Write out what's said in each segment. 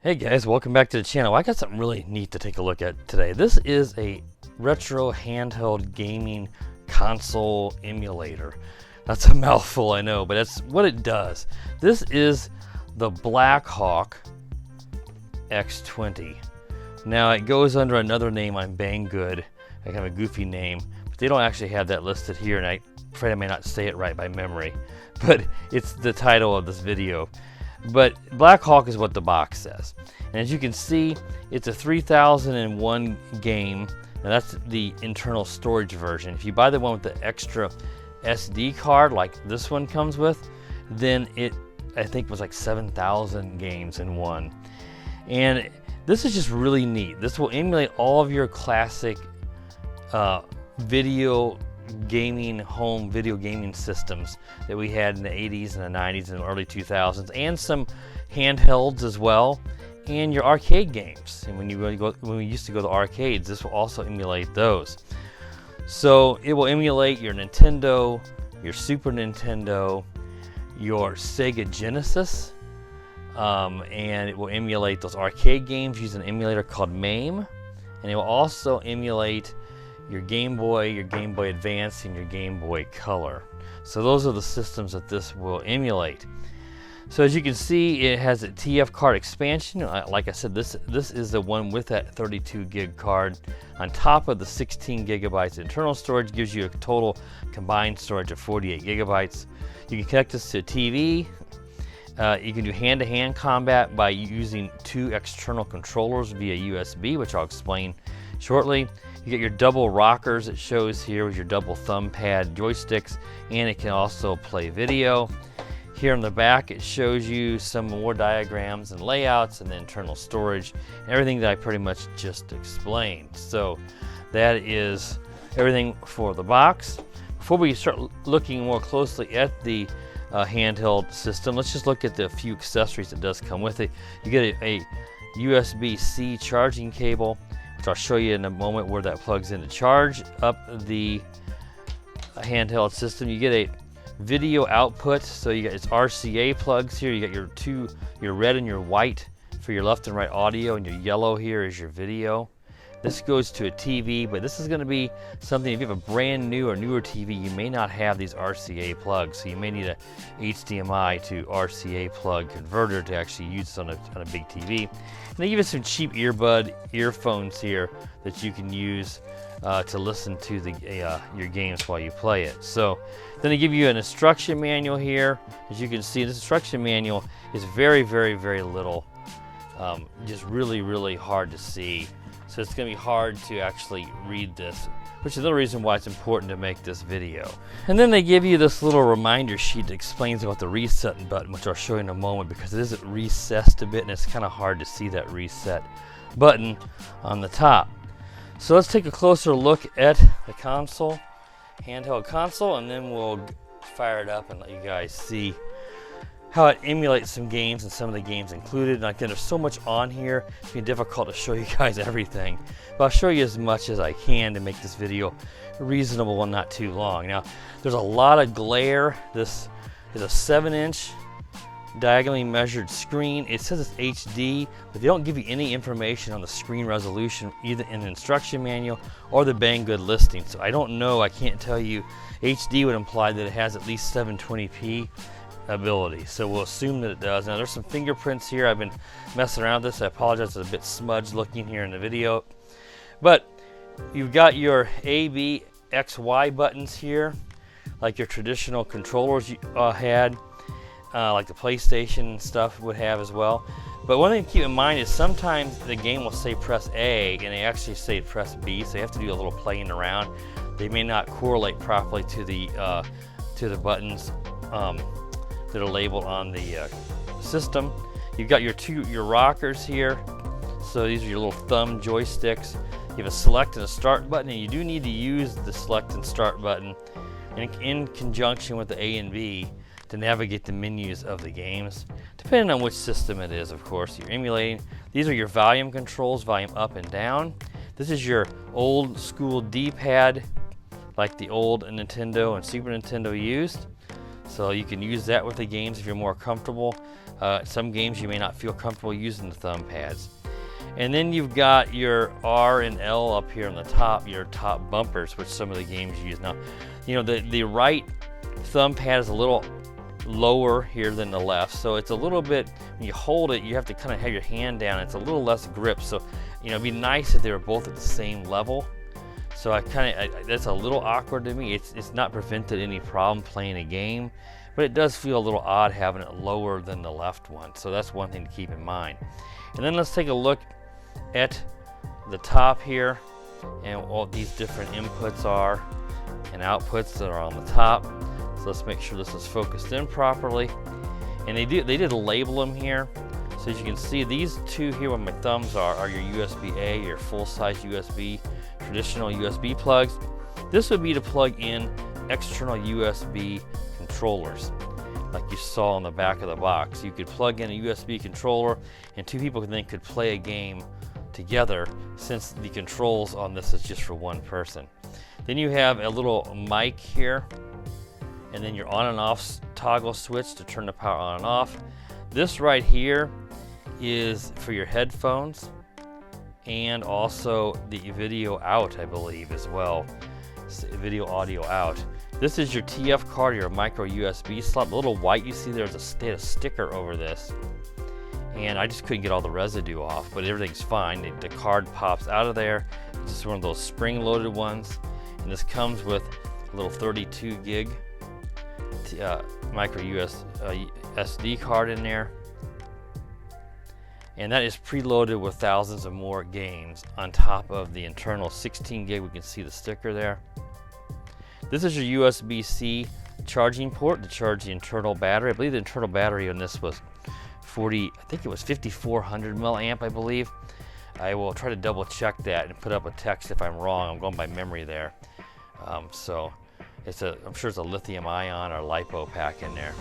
Hey guys, welcome back to the channel. I got something really neat to take a look at today. This is a retro handheld gaming console emulator. That's a mouthful, I know, but that's what it does. This is the Blackhawk X20. Now it goes under another name on Banggood, kind of a goofy name, but they don't actually have that listed here, and I'm afraid I may not say it right by memory, but it's the title of this video. But Blackhawk is what the box says. And as you can see, it's a 3001 game. Now that's the internal storage version. If you buy the one with the extra SD card like this one comes with, then it, I think, was like 7,000 games in one. And this is just really neat. This will emulate all of your classic video gaming, home video gaming systems that we had in the 80s and the 90s and the early 2000s, and some handhelds as well, and your arcade games. And when we used to go to arcades, this will also emulate those. So it will emulate your Nintendo, your Super Nintendo, your Sega Genesis, and it will emulate those arcade games using an emulator called MAME, and it will also emulate your Game Boy, your Game Boy Advance, and your Game Boy Color. So those are the systems that this will emulate. So as you can see, it has a TF card expansion. Like I said, this is the one with that 32 gig card. On top of the 16 gigabytes internal storage, gives you a total combined storage of 48 gigabytes. You can connect this to a TV. You can do hand-to-hand combat by using two external controllers via USB, which I'll explain shortly. You get your double rockers, it shows here, with your double thumb pad joysticks, and it can also play video. Here on the back, it shows you some more diagrams and layouts and the internal storage, and everything that I pretty much just explained. So that is everything for the box. Before we start looking more closely at the handheld system, let's just look at the few accessories that does come with it. You get a USB-C charging cable, which I'll show you in a moment where that plugs in to charge up the handheld system. You get a video output, so you got its RCA plugs here. You got your red and your white for your left and right audio, and your yellow here is your video. This goes to a TV, but this is going to be something, if you have a brand new or newer TV, you may not have these RCA plugs, so you may need a HDMI to RCA plug converter to actually use this on a big TV. And they give you some cheap earphones here that you can use to listen to your games while you play it. So then they give you an instruction manual here. As you can see, this instruction manual is very, very, very little, just really, really hard to see. So it's going to be hard to actually read this, which is another reason why it's important to make this video. And then they give you this little reminder sheet that explains about the reset button, which I'll show you in a moment, because it isn't recessed a bit and it's kind of hard to see that reset button on the top. So let's take a closer look at the console, handheld console, and then we'll fire it up and let you guys see how it emulates some games and some of the games included. And again, there's so much on here, it's been difficult to show you guys everything. But I'll show you as much as I can to make this video reasonable and not too long. Now, there's a lot of glare. This is a 7-inch diagonally measured screen. It says it's HD, but they don't give you any information on the screen resolution, either in the instruction manual or the Banggood listing. So I don't know, I can't tell you. HD would imply that it has at least 720p ability, so we'll assume that it does. Now there's some fingerprints here. I've been messing around with this. I apologize, it's a bit smudged looking here in the video, but you've got your A, B, X, Y buttons here, like your traditional controllers you had, like the PlayStation stuff would have as well. But one thing to keep in mind is sometimes the game will say press A and they actually say press B, so you have to do a little playing around. They may not correlate properly to the buttons that are labeled on the system. You've got your rockers here, so these are your little thumb joysticks. You have a select and a start button, and you do need to use the select and start button in conjunction with the A and B to navigate the menus of the games, depending on which system it is, of course, you're emulating. These are your volume controls, volume up and down. This is your old school D-pad, like the old Nintendo and Super Nintendo used. So you can use that with the games if you're more comfortable. Some games you may not feel comfortable using the thumb pads. And then you've got your R and L up here on the top, your top bumpers, which some of the games use. Now, you know, the right thumb pad is a little lower here than the left, so it's a little bit, when you hold it, you have to kind of have your hand down. It's a little less grip, so you know, it'd be nice if they were both at the same level. So that's a little awkward to me. It's not prevented any problem playing a game, but it does feel a little odd having it lower than the left one. So that's one thing to keep in mind. And then let's take a look at the top here and all these different inputs are and outputs that are on the top. So let's make sure this is focused in properly. And they did label them here. So as you can see, these two here where my thumbs are your USB-A, your full-size USB, traditional USB plugs. This would be to plug in external USB controllers, like you saw on the back of the box. You could plug in a USB controller, and two people then could play a game together, since the controls on this is just for one person. Then you have a little mic here, and then your on and off toggle switch to turn the power on and off. This right here is for your headphones, and also the video out, I believe, as well. Video audio out. This is your TF card, your micro USB slot. The little white you see there's a sticker over this, and I just couldn't get all the residue off, but everything's fine. The card pops out of there. It's just one of those spring-loaded ones, and this comes with a little 32 gig micro SD card in there. And that is preloaded with thousands of more games on top of the internal 16 gig. We can see the sticker there. This is your USB-C charging port to charge the internal battery. I believe the internal battery on this was 5400 milliamp, I believe. I will try to double check that and put up a text if I'm wrong. I'm going by memory there. So I'm sure it's a lithium ion or LiPo pack in there.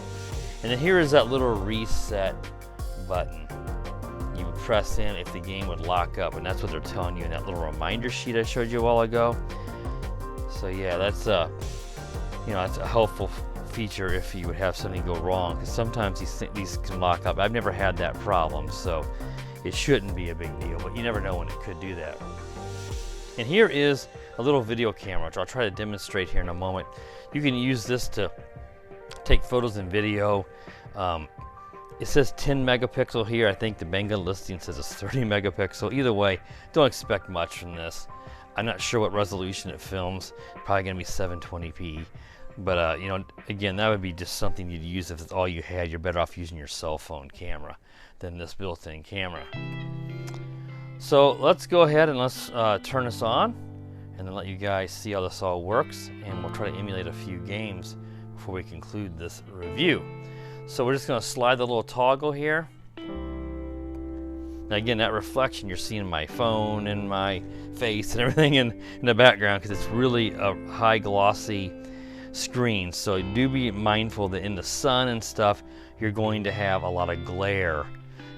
And then here is that little reset button. You would press in if the game would lock up, and that's what they're telling you in that little reminder sheet I showed you a while ago. So yeah, that's that's a helpful feature if you would have something go wrong, because sometimes these can lock up. I've never had that problem, so it shouldn't be a big deal, but you never know when it could do that. And here is a little video camera, which I'll try to demonstrate here in a moment. You can use this to take photos and video. It says 10 megapixel here. I think the Benga listing says it's 30 megapixel. Either way, don't expect much from this. I'm not sure what resolution it films. Probably going to be 720p. But, again, that would be just something you'd use if it's all you had. You're better off using your cell phone camera than this built-in camera. So let's go ahead and let's turn this on and then let you guys see how this all works. And we'll try to emulate a few games before we conclude this review. So we're just going to slide the little toggle here. Now again, that reflection, you're seeing my phone and my face and everything in the background, because it's really a high glossy screen. So do be mindful that in the sun and stuff, you're going to have a lot of glare.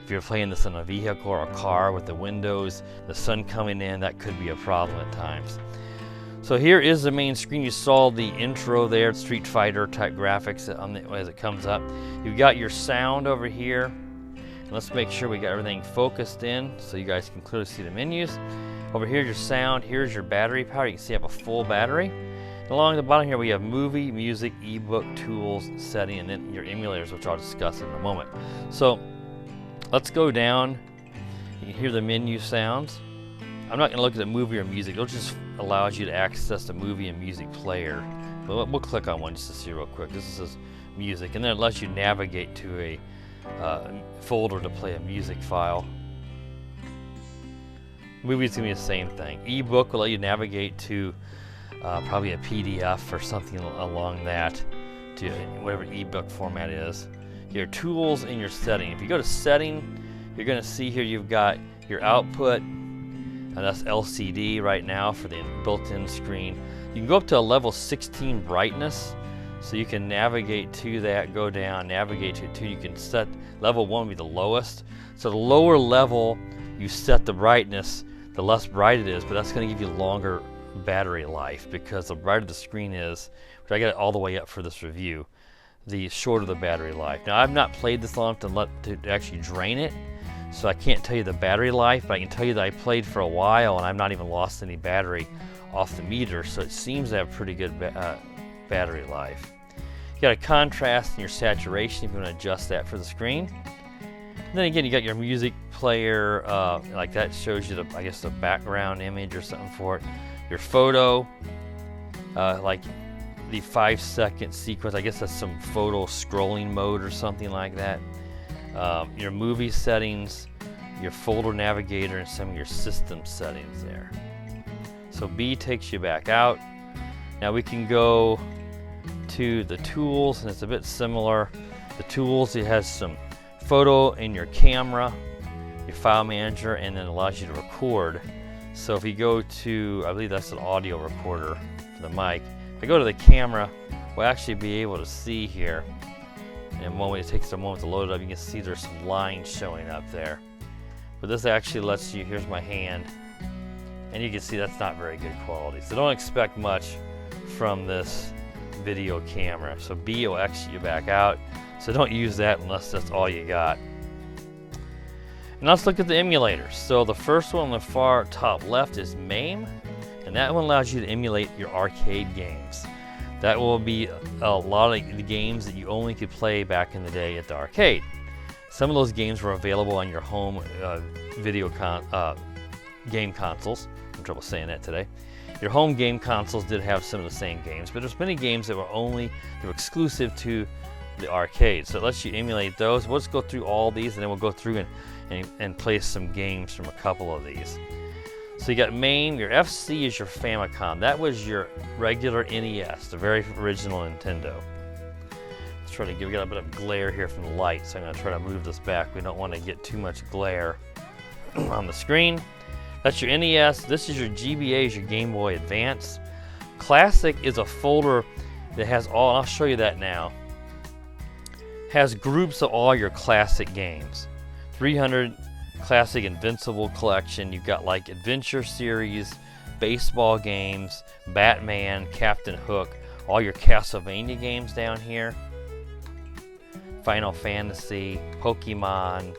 If you're playing this in a vehicle or a car with the windows, the sun coming in, that could be a problem at times. So here is the main screen. You saw the intro there, Street Fighter type graphics as it comes up. You've got your sound over here. And let's make sure we got everything focused in so you guys can clearly see the menus. Over here, your sound. Here's your battery power. You can see I have a full battery. And along the bottom here, we have movie, music, ebook, tools, setting, and then your emulators, which I'll discuss in a moment. So let's go down. You can hear the menu sounds. I'm not going to look at the movie or music. It just allows you to access the movie and music player. But we'll click on one just to see real quick. This is music, and then it lets you navigate to a folder to play a music file. Movie's going to be the same thing. Ebook will let you navigate to probably a PDF or something along that, to whatever ebook format is. Your tools and your setting. If you go to setting, you're going to see here you've got your output. And that's LCD right now for the built-in screen. You can go up to a level 16 brightness, so you can navigate to that, go down, navigate to it too. You can set level 1 would be the lowest. So the lower level you set the brightness, the less bright it is, but that's going to give you longer battery life, because the brighter the screen is, which I got it all the way up for this review, the shorter the battery life. Now, I've not played this long enough to actually drain it, so I can't tell you the battery life, but I can tell you that I played for a while and I've not even lost any battery off the meter, so it seems to have pretty good battery life. You got a contrast in your saturation if you want to adjust that for the screen. And then again, you got your music player, like that shows you I guess the background image or something for it. Your photo, like the 5-second sequence, I guess that's some photo scrolling mode or something like that. Your movie settings, your folder navigator, and some of your system settings there. So B takes you back out. Now we can go to the tools, and it's a bit similar. The tools, it has some photo in your camera, your file manager, and then allows you to record. So if you go to, I believe that's an audio recorder for the mic. If I go to the camera, we'll actually be able to see here. In a moment, it takes a moment to load it up. You can see there's some lines showing up there. But this actually lets you, here's my hand, and you can see that's not very good quality. So don't expect much from this video camera. So B will exit you back out. So don't use that unless that's all you got. And let's look at the emulators. So the first one on the far top left is MAME, and that one allows you to emulate your arcade games. That will be a lot of the games that you only could play back in the day at the arcade. Some of those games were available on your home game consoles. I'm having trouble saying that today. Your home game consoles did have some of the same games, but there's many games that were exclusive to the arcade. So it lets you emulate those. We'll just go through all these, and then we'll go through and play some games from a couple of these. So you got MAME, your FC is your Famicom. That was your regular NES, the very original Nintendo. Let's try to we got a bit of glare here from the light, so I'm going to try to move this back. We don't want to get too much glare on the screen. That's your NES. This is your GBA, is your Game Boy Advance. Classic is a folder that has all, and I'll show you that now, has groups of all your classic games. 300 classic Invincible collection. You've got like Adventure series, baseball games, Batman, Captain Hook, all your Castlevania games down here, Final Fantasy, Pokemon,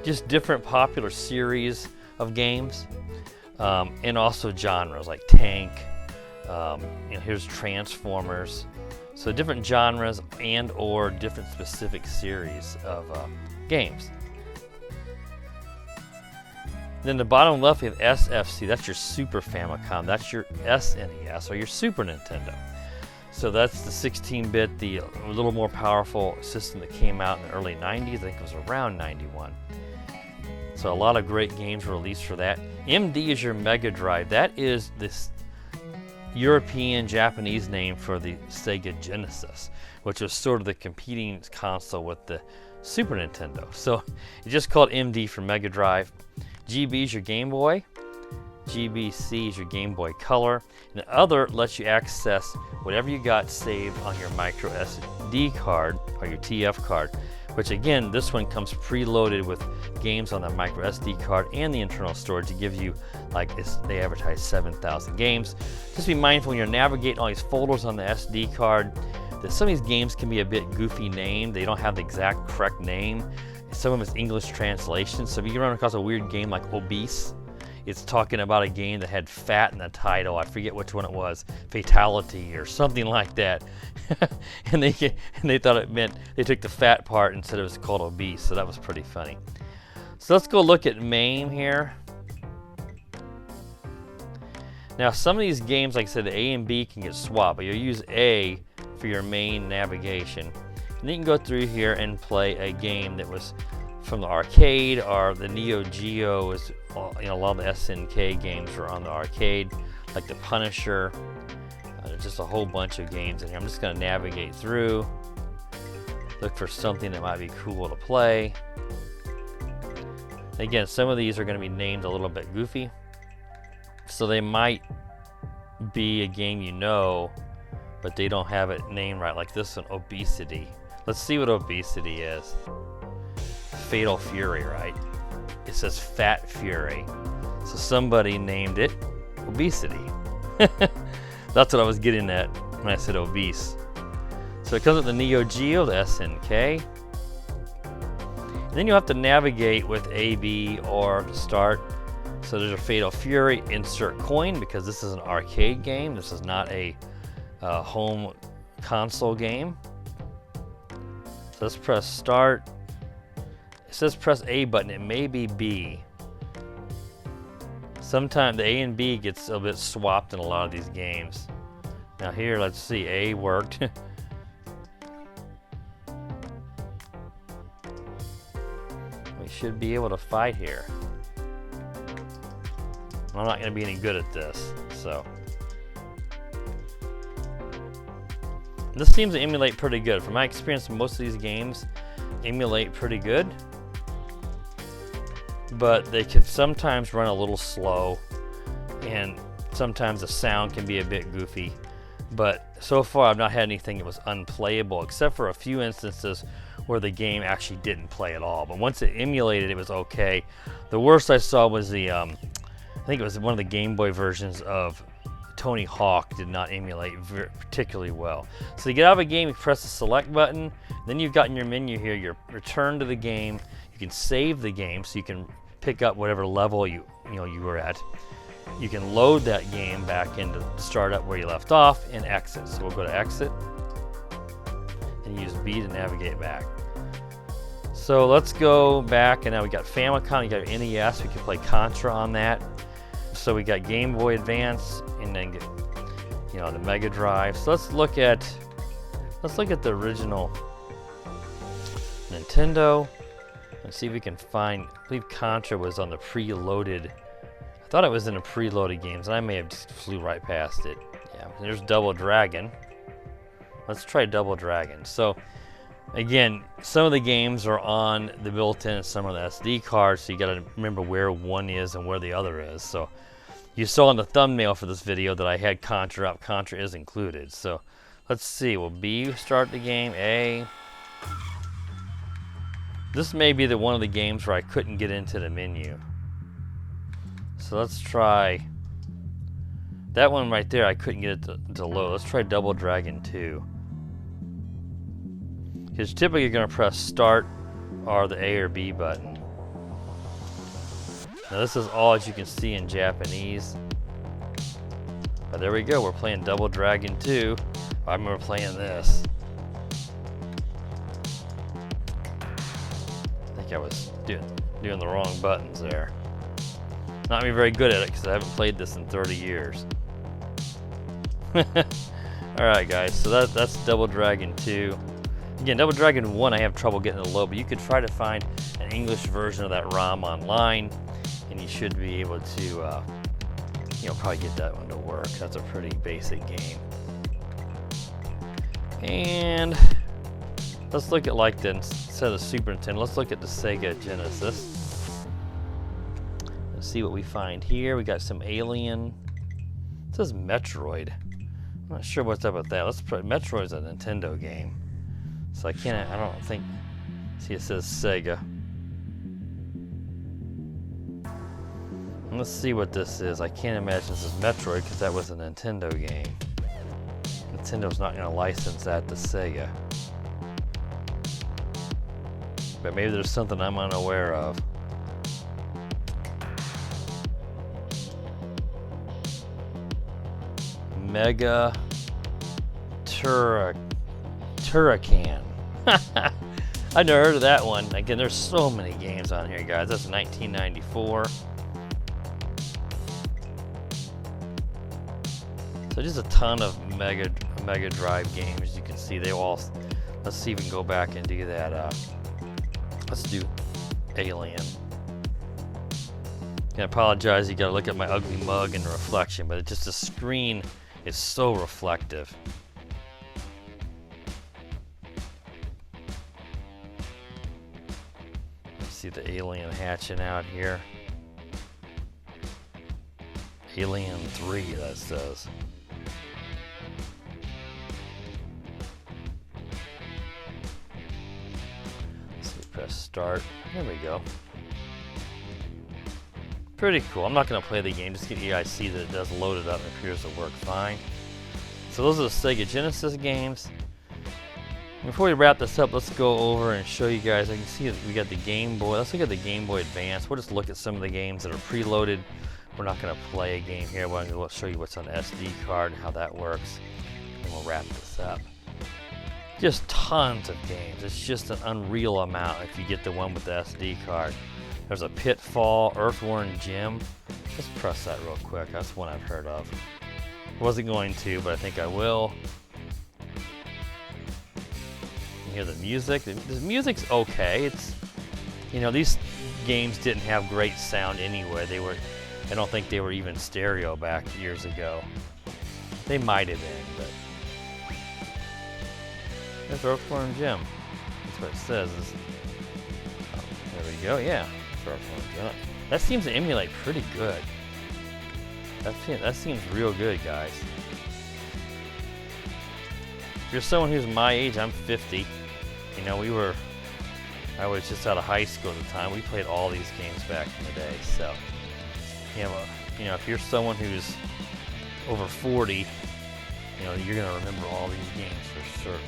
just different popular series of games, and also genres like Tank, here's Transformers. So different genres and or different specific series of games. Then the bottom left, we have SFC. That's your Super Famicom. That's your SNES, or your Super Nintendo. So that's the 16-bit, the a little more powerful system that came out in the early 90s. I think it was around 91. So a lot of great games were released for that. MD is your Mega Drive. That is this European, Japanese name for the Sega Genesis, which was sort of the competing console with the Super Nintendo. So it's just called MD for Mega Drive. GB is your Game Boy. GBC is your Game Boy Color. And the other lets you access whatever you got saved on your micro SD card or your TF card, which again, this one comes preloaded with games on the micro SD card and the internal storage to give you, like they advertise, 7,000 games. Just be mindful when you're navigating all these folders on the SD card that some of these games can be a bit goofy named. They don't have the exact correct name. Some of it's English translation. So if you run across a weird game like Obese, it's talking about a game that had fat in the title. I forget which one it was, Fatality or something like that. and they thought it meant they took the fat part and said it was called Obese. So that was pretty funny. So let's go look at MAME here. Now some of these games, like I said, the A and B can get swapped, but you'll use A for your main navigation. And you can go through here and play a game that was from the arcade, or the Neo Geo is, a lot of the SNK games were on the arcade, like the Punisher. There's just a whole bunch of games in here. I'm just going to navigate through, look for something that might be cool to play. Again, some of these are going to be named a little bit goofy, so they might be a game you know, but they don't have it named right, like this one, Obesity. Let's see what Obesity is. Fatal Fury, right? It says Fat Fury. So somebody named it Obesity. That's what I was getting at when I said obese. So it comes with the Neo Geo, the SNK. And then you have to navigate with A, B, or start. So there's a Fatal Fury, insert coin, because this is an arcade game. This is not a home console game. So let's press start. It says press A button. It may be B. Sometimes the A and B gets a bit swapped in a lot of these games. Now here, let's see. A worked. We should be able to fight here. I'm not going to be any good at this, so. This seems to emulate pretty good. From my experience, most of these games emulate pretty good, but they can sometimes run a little slow, and sometimes the sound can be a bit goofy. But so far, I've not had anything that was unplayable, except for a few instances where the game actually didn't play at all. But once it emulated, it was okay. The worst I saw was the, I think it was one of the Game Boy versions of Tony Hawk did not emulate particularly well. So to get out of a game, you press the select button. Then you've got in your menu here your return to the game. You can save the game, so you can pick up whatever level you were at. You can load that game back into start up where you left off and exit. So we'll go to exit and use B to navigate back. So let's go back, and now we got Famicom, you got your NES. We can play Contra on that. So we got Game Boy Advance, and then the Mega Drive. So let's look at the original Nintendo and see if we can find. I believe Contra was on the preloaded. I thought it was in the preloaded games, and I may have just flew right past it. Yeah, there's Double Dragon. Let's try Double Dragon. So again, some of the games are on the built-in and some are the SD cards, so you got to remember where one is and where the other is. So you saw in the thumbnail for this video that I had Contra up. Contra is included. So let's see. Will B start the game? A. This may be one of the games where I couldn't get into the menu. So let's try that one right there. I couldn't get it to load. Let's try Double Dragon 2. Because typically you're going to press start or the A or B button. Now this is all, as you can see, in Japanese. But there we go. We're playing Double Dragon 2. I remember playing this. I think I was doing the wrong buttons there. Not me very good at it because I haven't played this in 30 years. Alright guys, so that's Double Dragon 2. Again, Double Dragon 1 I have trouble getting to load, but you could try to find an English version of that ROM online, and you should be able to probably get that one to work. That's a pretty basic game. And let's look at, like, instead of Super Nintendo, let's look at the Sega Genesis. Let's see what we find here. We got some Alien. It says Metroid. I'm not sure what's up with that. Metroid's a Nintendo game. So I don't think, see, it says Sega. Let's see what this is. I can't imagine this is Metroid because that was a Nintendo game. Nintendo's not going to license that to Sega. But maybe there's something I'm unaware of. Mega Turrican. I've never heard of that one. Again, there's so many games on here, guys. That's 1994. So just a ton of Mega Drive games. As you can see, they all. Let's see if we can go back and do that. Let's do Alien. I apologize. You got to look at my ugly mug and the reflection, but the screen is so reflective. See the Alien hatching out here. Alien 3, that says. Let's see, press start. There we go. Pretty cool. I'm not going to play the game, just get you guys see that it does load it up and appears to work fine. So those are the Sega Genesis games. Before we wrap this up, let's go over and show you guys. I can see that we got the Game Boy. Let's look at the Game Boy Advance. We'll just look at some of the games that are preloaded. We're not going to play a game here. We're going to show you what's on the SD card and how that works. And we'll wrap this up. Just tons of games. It's just an unreal amount if you get the one with the SD card. There's a Pitfall, Earthworm Jim. Let's press that real quick. That's one I've heard of. I wasn't going to, but I think I will. You hear the music. The music's okay. It's, you know, these games didn't have great sound anyway. I don't think they were even stereo back years ago. They might have been, but there's Earthworm Jim. That's what it says. Oh, there we go. Yeah, Earthworm Jim. That seems to emulate pretty good. That seems real good, guys. If you're someone who's my age, I'm 50. You know, I was just out of high school at the time. We played all these games back in the day. So, you know, if you're someone who's over 40, you know, you're gonna remember all these games for certain.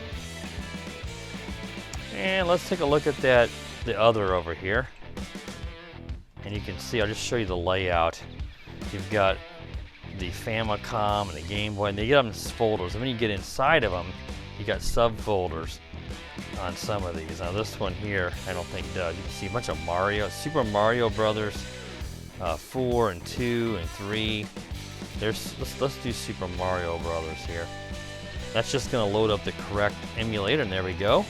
And let's take a look at the other over here. And you can see, I'll just show you the layout. You've got the Famicom and the Game Boy, and they get them in folders. And when you get inside of them, you got subfolders on some of these. Now this one here, I don't think does. You can see a bunch of Mario, Super Mario Brothers, 4 and 2 and 3. Let's do Super Mario Brothers here. That's just going to load up the correct emulator, and there we go.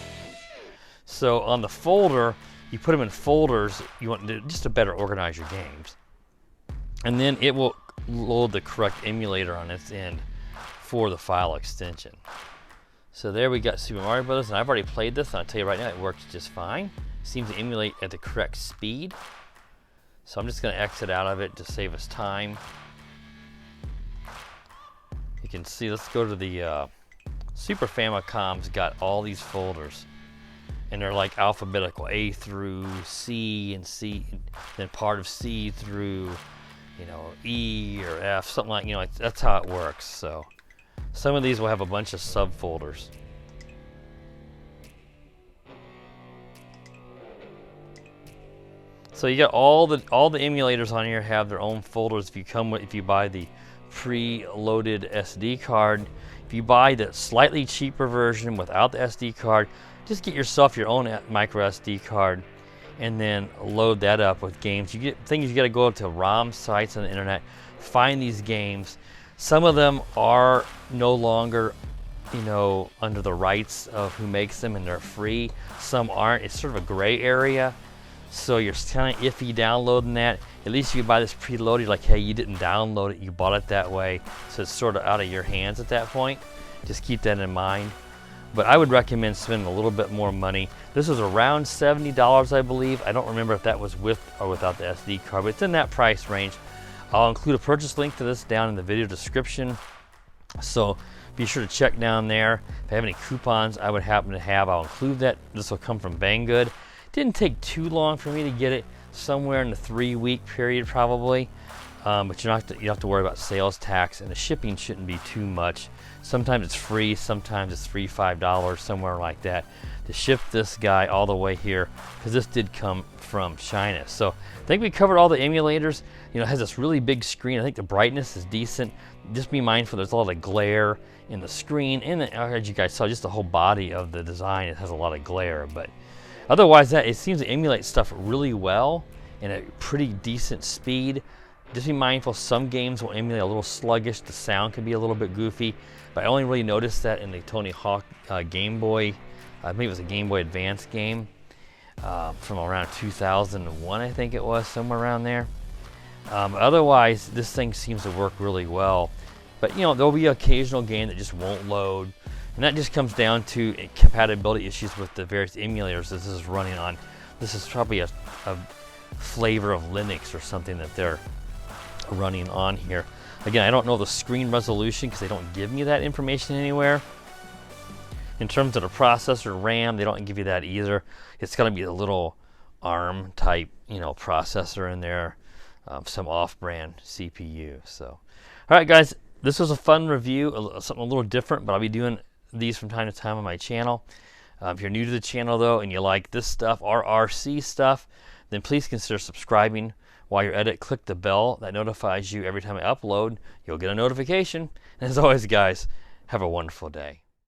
So on the folder, you put them in folders. You want just to better organize your games, and then it will load the correct emulator on its end for the file extension. So there we got Super Mario Brothers, and I've already played this, and I'll tell you right now, it works just fine. Seems to emulate at the correct speed. So I'm just going to exit out of it to save us time. You can see, let's go to the Super Famicom's got all these folders, and they're like alphabetical, A through C, and C, then part of C through, you know, E or F, something like, you know, that's how it works. So some of these will have a bunch of subfolders. So you got all the emulators on here have their own folders. If you buy the preloaded SD card, if you buy the slightly cheaper version without the SD card, just get yourself your own micro SD card and then load that up with games. You got to go to ROM sites on the internet, find these games. Some of them are no longer, you know, under the rights of who makes them, and they're free. Some aren't. It's sort of a gray area. So you're kind of iffy downloading that. At least if you buy this preloaded, like, hey, you didn't download it, you bought it that way, so it's sort of out of your hands at that point. Just keep that in mind. But I would recommend spending a little bit more money. This was around $70, I believe. I don't remember if that was with or without the SD card, but it's in that price range. I'll include a purchase link to this down in the video description, so be sure to check down there. If I have any coupons I would happen to have, I'll include that. This will come from Banggood. Didn't take too long for me to get it, somewhere in the 3-week period probably, but you don't have to worry about sales tax, and the shipping shouldn't be too much. Sometimes it's free, sometimes it's $3-5, somewhere like that, to ship this guy all the way here, because this did come from China. So I think we covered all the emulators. You know, it has this really big screen. I think the brightness is decent. Just be mindful there's a lot of glare in the screen, and as you guys saw, just the whole body of the design, it has a lot of glare. But otherwise, it seems to emulate stuff really well and at a pretty decent speed. Just be mindful, some games will emulate a little sluggish. The sound can be a little bit goofy, but I only really noticed that in the Tony Hawk Game Boy. I think it was a Game Boy Advance game from around 2001, I think it was, somewhere around there. Otherwise, this thing seems to work really well. But you know, there'll be an occasional game that just won't load, and that just comes down to compatibility issues with the various emulators this is running on. This is probably a flavor of Linux or something that they're running on here. Again, I don't know the screen resolution because they don't give me that information anywhere. In terms of the processor RAM, they don't give you that either. It's going to be a little ARM type, you know, processor in there, some off-brand CPU. So, all right, guys, this was a fun review, something a little different, but I'll be doing these from time to time on my channel. If you're new to the channel though and you like this stuff, RRC stuff, then please consider subscribing. While you're at it, click the bell that notifies you every time I upload. You'll get a notification. And as always, guys, have a wonderful day.